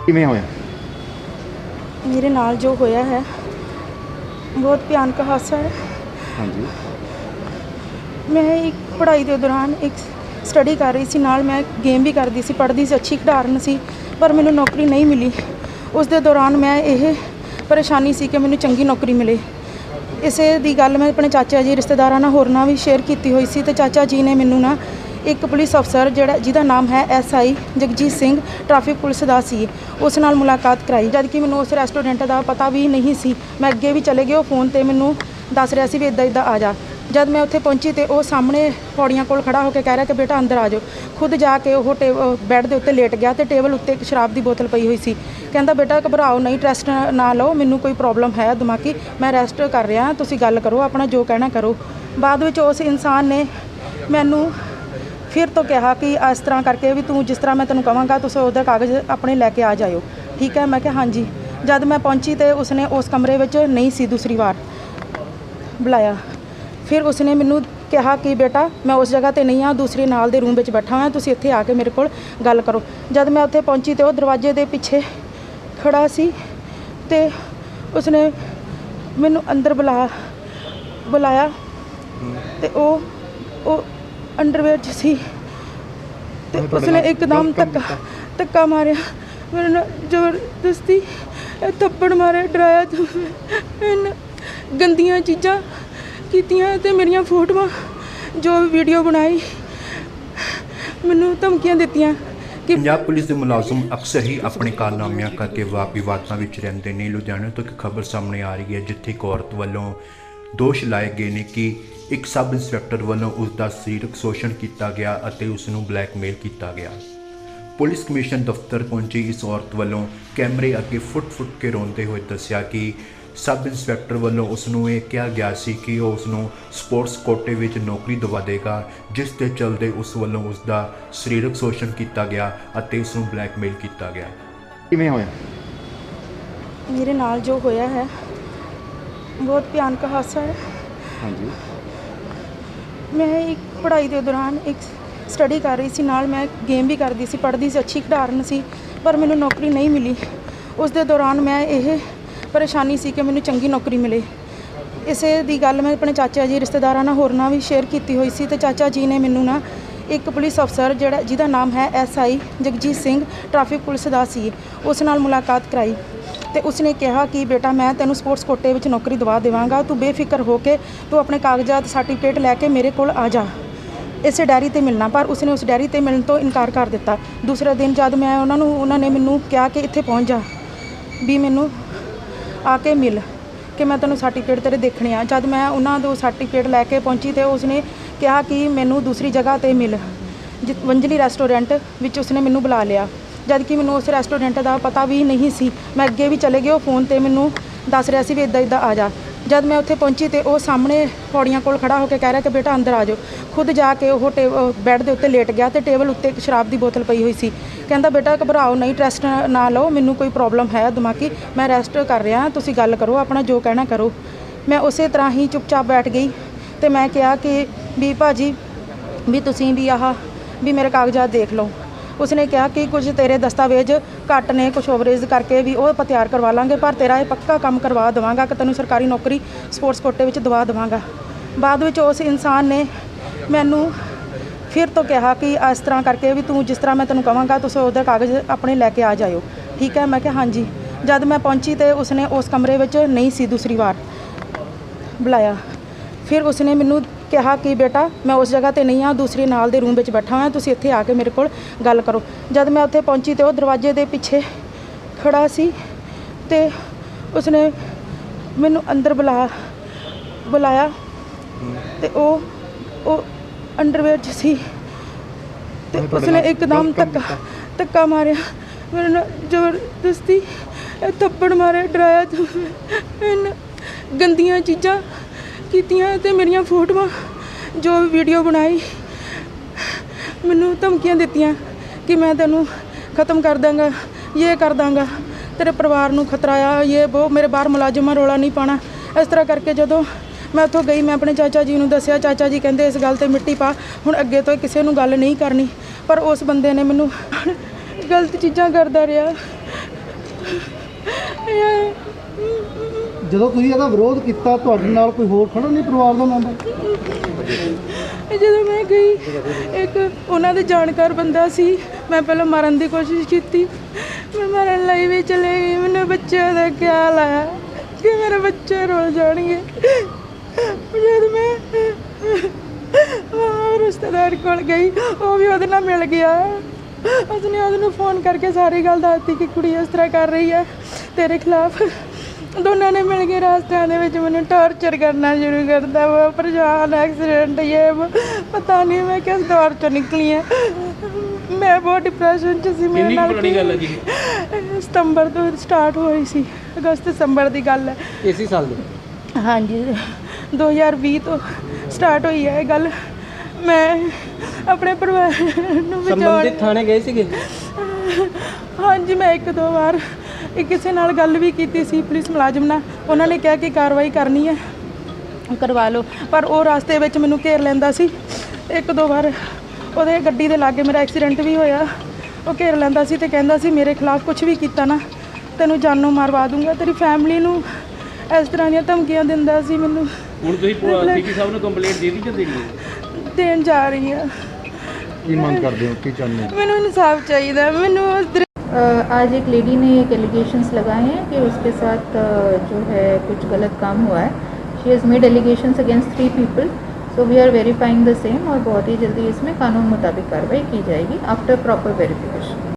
ਕਿਵੇਂ ਹੋਇਆ? मेरे नाल जो होया है बहुत भयानक हादसा है। हाँ जी। मैं एक पढ़ाई के दौरान एक स्टडी कर रही सी, नाल मैं गेम भी करती सी, पढ़ती सी, अच्छी खिडारन सी, पर मैनू नौकरी नहीं मिली। उस दे दौरान मैं ये परेशानी सी कि मैनू चंगी नौकरी मिले। इसे दी गल मैं अपने चाचा जी रिश्तेदारां नाल होरनां भी शेयर की हुई सी, ते चाचा जी ने मैनू ना एक पुलिस अफसर जिहदा नाम है SI Jagjit Singh traffic police दा सी, उस नाल मुलाकात कराई, जबकि मैनू उस रेस्टोरेंट का पता भी नहीं सी। मैं अगे भी चले गए, वो फोन ते मैनू दस रहा सी भी इदा इदा आ जा। जब मैं उत्थे पहुंची तो वो सामने पौड़ियां कोल खड़ा होकर कह रहा कि बेटा अंदर आ जाओ। खुद जाके वो बैड के उत्ते लेट गया, तो टेबल उत्ते एक शराब की बोतल पई हुई सी। कहता बेटा घबराओ नहीं, रेस्ट ना लो, मैनू कोई प्रॉब्लम है दिमागी, मैं रेस्ट कर रहा, तुसीं गल करो, अपना जो कहना करो। बाद विच उस इंसान ने मैनू फिर तो कहा कि इस तरह करके भी तू जिस तरह मैं तेन कहांगा तुम उधर कागज़ अपने लैके आ जाओ, ठीक है। मैं कहा हाँ जी। जब मैं पहुंची तो उसने उस कमरे में नहीं सी, दूसरी बार बुलाया। फिर उसने मैनू कहा कि बेटा मैं उस जगह पर नहीं हाँ, दूसरे नाल दे रूम में बैठा हाँ, तुसीं इत्थे आके मेरे कोल गल करो। जब मैं उत्थे पहुंची तो दरवाजे के पिछे खड़ा सी, तो उसने मैनू अंदर बुलाया, तो वो अंडरवेयर च सी, ते उसने एकदम धक्का मारिया मेरे नाल, जबरदस्ती थप्पड़ मारे, डराया, गंदियां चीज़ां कीतियां, ते मेरियां फोटोआं जो वीडियो बनाई, मैनू धमकियां दित्तियां। पंजाब पुलिस के मुलाजम अक्सर ही अपने कारनामिਆਂ करके वाद विवादां विच रहिंदे ने। लुधियाना तो एक खबर सामने आ रही है जिथे एक औरत वालों दोष लाए गए ने कि एक सब इंस्पैक्टर वालों उसका सरीरक शोषण किया गया और उसनू ब्लैकमेल किया गया। पुलिस कमिश्नर दफ्तर पहुंची इस औरत वालों कैमरे अगे फुट के रोंदे हुए दस्या कि सब इंस्पैक्टर वालों उसनू ये कहा गया सी कि वो उसनू स्पोर्ट्स कोटे विच नौकरी दवा देगा, जिस दे चलते उस वालों उसका सरीरक शोषण किया गया और उसनू ब्लैकमेल किया गया। किवें होया? मेरे नाल जो होया है बहुत भयानक हादसा है। हाँ जी। मैं एक पढ़ाई के दौरान एक स्टडी कर रही सी, नाल मैं गेम भी करती सी, पढ़ती सी, अच्छी खिडारन सी, पर मैनू नौकरी नहीं मिली। उस दे दौरान मैं ये परेशानी सी कि मैनू चंगी नौकरी मिले। इसे दी गल मैं अपने चाचा जी रिश्तेदारां नाल होरनां भी शेयर की हुई सी, ते चाचा जी ने मैनू ना एक पुलिस अफसर जिहदा नाम है SI Jagjit Singh traffic police दा सी, उस नाल मुलाकात कराई, तो उसने कहा कि बेटा मैं तेनू स्पोर्ट्स कोटे में नौकरी दवा देवांगा, तू बेफिक्र हो के तू अपने कागजात सर्टिफिकेट लैके मेरे कोल आ जा, इस डायरी ते मिलना। पर उसने उस डायरी ते मिलने तो इनकार कर दिता। दूसरे दिन जब मैं उन्होंने मैनू कहा कि इत्थे पहुँच जा, भी मैनू आके मिल कि मैं तेनू सर्टिफिकेट तेरे देखने आ। जब मैं उन्होंने सर्टिफिकेट लैके पहुँची तो उसने कहा कि मैनू दूसरी जगह पर मिल, वंजली रेस्टोरेंट विच उसने मैनू बुला लिया, जबकि मैनू उस रेस्टोरेंट का पता भी नहीं सी। मैं अगे भी चले गए, वो फोन ते मैनू दस रहा सी भी इदा इदा आ जा। जब मैं उत्थे पहुंची तो वो सामने पौड़ियां कोल खड़ा होकर कह रहा कि बेटा अंदर आ जाओ। खुद जाके वो बैड के उत्ते लेट गया, तो टेबल उत्ते एक शराब की बोतल पई हुई सी। कहता बेटा घबराओ नहीं, रेस्ट ना लो, मैनू कोई प्रॉब्लम है दिमागी, मैं रेस्ट कर रहा, तुसीं गल करो, अपना जो कहना करो। मैं उस तरह ही चुपचाप बैठ गई, तो मैं कहा कि भी भाजी भी तुसीं भी भी मेरे कागजात देख लो। उसने कहा कि कुछ तेरे दस्तावेज घट ने, कुछ ओवरेज करके भी वो आप तैयार करवा लाँगे, पर तेरा ये पक्का काम करवा देवांगा कि तेनू सरकारी नौकरी स्पोर्ट्स कोटे में दवा देवांगा। बाद विच उस इंसान ने मैनू फिर तो कहा कि इस तरह करके भी तू जिस तरह मैं तेन कहांगा तुम उधर कागज़ अपने लैके आ जाओ, ठीक है। मैं कहा हाँ जी। जब मैं पहुंची तो उसने उस कमरे में नहीं सी, दूसरी बार बुलाया। फिर उसने मैनू कहा कि बेटा मैं उस जगह पर नहीं हाँ, दूसरे नाल दे रूम में बैठा हाँ, तुसीं इत्थे आके मेरे कोल गल करो। जब मैं उत्थे पहुंची तो दरवाजे के पिछे खड़ा सी, तो उसने मैनू अंदर बुलाया, तो वो अंडरवेयर च सी, तो उसने एकदम धक्का मारिया मेरे नाल, जबरदस्ती थप्पड़ मारे, डराया, गंदियां चीज़ां कीतियां, ते मेरियां फोटोआं जो वीडियो बनाई, मैनू धमकियां दित्तियां कि मैं तेनू ख़त्म कर दांगा, ये कर दांगा, तेरे परिवार नू खतरा आ, ये वो, मेरे बाहर मुलाजमां रौला नहीं पाना। इस तरह करके जदों मैं उत्थों गई, मैं अपने चाचा जी नू दस्सिया, चाचा जी कहंदे इस गल ते मिट्टी पा, हुण अगे तो किसी नू गल नहीं करनी। पर उस बंदे ने मैनू गलत चीज़ां करदा रहा, ਜਦੋਂ ਤੁਸੀਂ ਇਹਦਾ ਵਿਰੋਧ ਕੀਤਾ ਤੁਹਾਡੇ ਨਾਲ ਕੋਈ ਹੋਰ ਖੜਾ ਨਹੀਂ ਪਰਿਵਾਰ ਦਾ ਮੈਂਬਰ? ਜਦੋਂ ਮੈਂ ਗਈ ਇੱਕ ਉਹਨਾਂ ਦੇ ਜਾਣਕਾਰ ਬੰਦਾ ਸੀ, ਮੈਂ ਪਹਿਲਾਂ ਮਾਰਨ ਦੀ ਕੋਸ਼ਿਸ਼ ਕੀਤੀ, ਮੈਂ ਮਰਨ ਲਈ ਵੀ ਚਲੇ ਗਈ। ਮੈਨੂੰ ਬੱਚਿਆਂ ਦਾ ਖਿਆਲ ਆਇਆ ਕਿ ਮੇਰੇ ਬੱਚੇ ਰੁੱਲ ਜਾਣਗੇ। ਜਦ ਮੈਂ ਰਿਸ਼ਤੇਦਾਰ ਕੋਲ ਗਈ, ਉਹ ਵੀ ਉਹਦੇ ਨਾਲ ਮਿਲ ਗਿਆ। ਉਸਨੇ ਉਹਨੂੰ ਫੋਨ ਕਰਕੇ ਸਾਰੀ ਗੱਲ ਦੱਸਤੀ ਕਿ ਕੁੜੀ ਇਸ ਤਰ੍ਹਾਂ ਕਰ ਰਹੀ ਹੈ ਤੇਰੇ ਖਿਲਾਫ। ਦੋਨਾਂ ਨੇ ਮਿਲ ਕੇ ਰਾਸਤਿਆਂ ਦੇ ਵਿੱਚ ਮੈਨੂੰ ਟਾਰਚਰ ਕਰਨਾ ਸ਼ੁਰੂ ਕਰਤਾ। ਵਾ ਪਰੇਸ਼ਾਨ, ਐਕਸੀਡੈਂਟ, ਇਹ ਪਤਾ ਨਹੀਂ ਮੈਂ ਕਿਸ ਦੌਰ ਚੋਂ ਨਿਕਲੀ ਹਾਂ। ਮੈਂ ਬਹੁਤ ਡਿਪਰੈਸ਼ਨ 'ਚ ਸੀ। ਮੇਰੇ ਨਾਲ ਪੁਰਾਣੀ ਗੱਲ ਹੈ ਜੀ? ਸਤੰਬਰ ਤੋਂ ਸਟਾਰਟ ਹੋਈ ਸੀ, ਅਗਸਤ ਸਤੰਬਰ ਦੀ ਗੱਲ ਹੈ। ਇਸੇ ਸਾਲ ਦੇ? ਹਾਂਜੀ, 2020 ਤੋਂ ਸਟਾਰਟ ਹੋਈ ਹੈ ਇਹ ਗੱਲ। ਮੈਂ ਆਪਣੇ ਪਰਿਵਾਰ ਨੂੰ ਬਚਾਉਣ ਸੰਬੰਧਿਤ ਥਾਣੇ ਗਏ ਸੀਗੇ? ਹਾਂਜੀ, ਮੈਂ ਇੱਕ ਦੋ ਵਾਰ ਕਿਸੇ ਨਾਲ ਗੱਲ ਵੀ ਕੀਤੀ ਸੀ, ਪੁਲਿਸ ਮੁਲਾਜ਼ਮ ਨਾਲ। ਉਹਨਾਂ ਨੇ ਕਿਹਾ ਕਿ ਕਾਰਵਾਈ ਕਰਨੀ ਹੈ, ਕਰਵਾ ਲਓ, ਪਰ ਉਹ ਰਾਸਤੇ ਵਿੱਚ ਮੈਨੂੰ ਘੇਰ ਲੈਂਦਾ ਸੀ। ਇੱਕ ਦੋ ਵਾਰ ਉਹਦੇ ਗੱਡੀ ਦੇ ਲਾਗੇ ਮੇਰਾ ਐਕਸੀਡੈਂਟ ਵੀ ਹੋਇਆ। ਉਹ ਘੇਰ ਲੈਂਦਾ ਸੀ ਤੇ ਕਹਿੰਦਾ ਸੀ ਮੇਰੇ ਖਿਲਾਫ ਕੁਝ ਵੀ ਕੀਤਾ ਨਾ ਤੈਨੂੰ ਜਾਨੋਂ ਮਾਰਵਾ ਦੂੰਗਾ, ਤੇਰੀ ਫੈਮਿਲੀ ਨੂੰ ਇਸ ਤਰ੍ਹਾਂ ਦੀਆਂ ਧਮਕੀਆਂ ਦਿੰਦਾ ਸੀ ਮੈਨੂੰ। ਹੁਣ ਤੁਸੀਂ ਸੀਪੀ ਸਾਹਿਬ ਨੂੰ ਕੰਪਲੇਂਟ ਦੇ ਦਿੱਤੀ ਜਾਂ ਦੇਣੀ ਹੈ? ਦੇਣ ਜਾ ਰਹੀ ਹਾਂ। ਕੀ ਮੰਗ ਕਰਦੇ ਹੋ, ਕੀ ਚਾਹੁੰਦੇ ਹੋ? ਮੈਨੂੰ ਇਨਸਾਫ ਚਾਹੀਦਾ। ਮੈਨੂੰ आज एक लेडी ने एक एलिगेशंस लगाए हैं कि उसके साथ जो है कुछ गलत काम हुआ है। She has made allegations against 3 people, so we are verifying the same और बहुत ही जल्दी इसमें कानून मुताबिक कार्रवाई की जाएगी आफ्टर प्रॉपर वेरिफिकेशन।